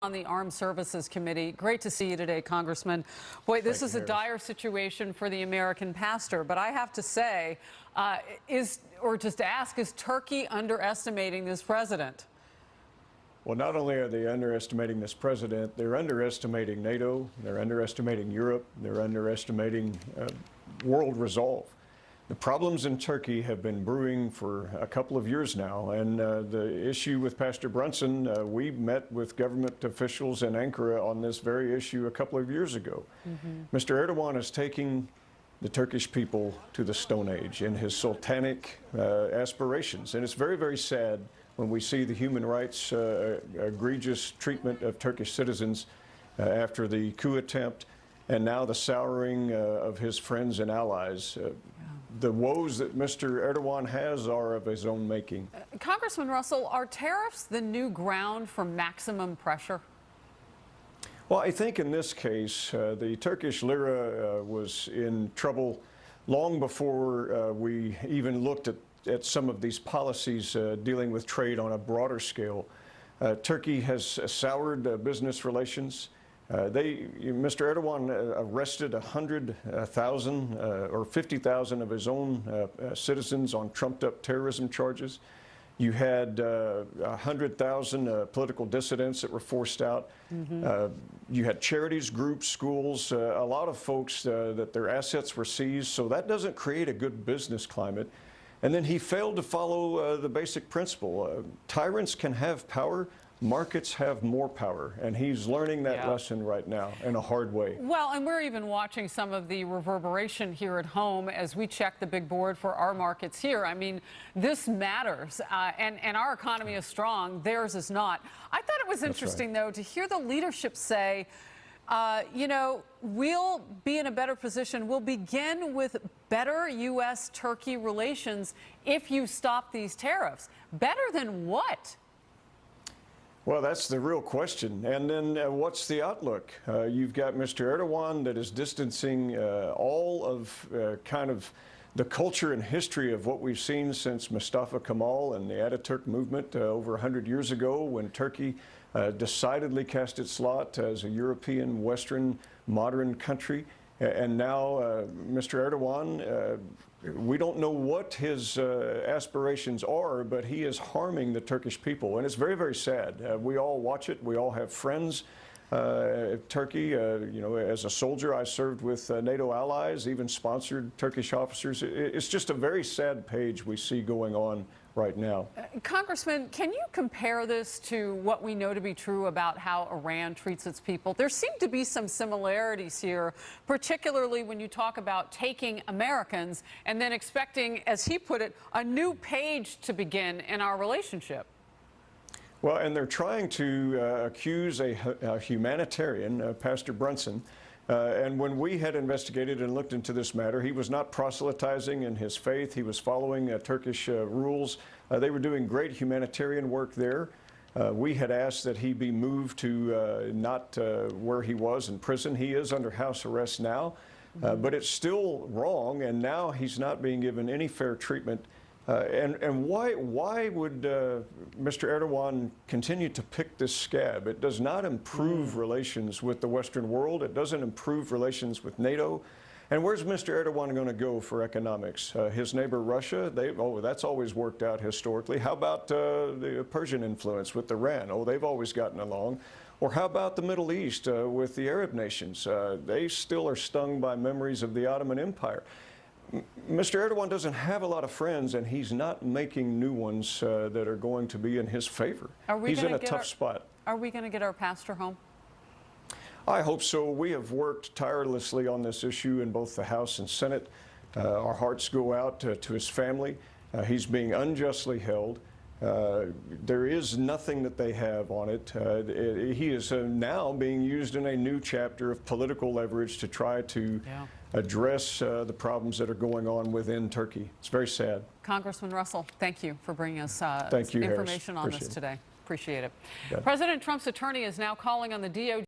On the Armed Services Committee. Great to see you today, Congressman. Boy, this is a dire situation for the American pastor, but I have to say, is Turkey underestimating this president? Well, not only are they underestimating this president, they're underestimating NATO, they're underestimating Europe, they're underestimating world resolve. The problems in Turkey have been brewing for a couple of years now, and the issue with Pastor Brunson, we met with government officials in Ankara on this very issue a couple of years ago. Mr. Erdogan is taking the Turkish people to the Stone Age in his sultanic aspirations, and it's very, very sad when we see the human rights egregious treatment of Turkish citizens after the coup attempt, and now the souring of his friends and allies. The woes that Mr. Erdogan has are of his own making. Congressman Russell, are tariffs the new ground for maximum pressure? Well, I think in this case, the Turkish lira was in trouble long before we even looked at some of these policies dealing with trade on a broader scale. Turkey has soured business relations. Mr. Erdogan arrested 100,000 or 50,000 of his own citizens on trumped-up terrorism charges. You had 100,000 political dissidents that were forced out. You had charities, groups, schools, a lot of folks that their assets were seized. So that doesn't create a good business climate. And then he failed to follow the basic principle. Tyrants can have power. Markets have more power, and he's learning that lesson right now in a hard way. Well, and we're even watching some of the reverberation here at home as we check the big board for our markets here. I mean, this matters, and our economy is strong. Theirs is not. I thought it was interesting, though, to hear the leadership say, you know, we'll be in a better position. We'll begin with better U.S. Turkey relations if you stop these tariffs. Better than what? Well, that's the real question. And then what's the outlook? You've got Mr. Erdogan that is distancing all of kind of the culture and history of what we've seen since Mustafa Kemal and the Ataturk movement over 100 years ago, when Turkey decidedly cast its lot as a European, Western, modern country. And now Mr. Erdogan, we don't know what his aspirations are, but he is harming the Turkish people. And it's very, very sad. We all watch it. We all have friends. Turkey, you know, as a soldier, I served with NATO allies, even sponsored Turkish officers. It's just a very sad page we see going on right now. Congressman, can you compare this to what we know to be true about how Iran treats its people? There seem to be some similarities here, particularly when you talk about taking Americans and then expecting, as he put it, a new page to begin in our relationship. Well, and they're trying to accuse a humanitarian, Pastor Brunson. And when we had investigated and looked into this matter, he was not proselytizing in his faith. He was following Turkish rules. They were doing great humanitarian work there. We had asked that he be moved to not where he was in prison. He is under house arrest now, but it's still wrong, and now he's not being given any fair treatment. And why would Mr. Erdogan continue to pick this scab? It does not improve relations with the Western world. It doesn't improve relations with NATO. And where's Mr. Erdogan going to go for economics? His neighbor Russia, that's always worked out historically. How about the Persian influence with Iran? Oh, they've always gotten along. Or how about the Middle East with the Arab nations? They still are stung by memories of the Ottoman Empire. Mr. Erdogan doesn't have a lot of friends, and he's not making new ones that are going to be in his favor. He's in a tough spot. Are we going to get our pastor home? I hope so. We have worked tirelessly on this issue in both the House and Senate. Our hearts go out to his family. He's being unjustly held. There is nothing that they have on it. He is now being used in a new chapter of political leverage to try to address the problems that are going on within Turkey. It's very sad. Congressman Russell, thank you for bringing us information on this today. Appreciate it. President Trump's attorney is now calling on the DOJ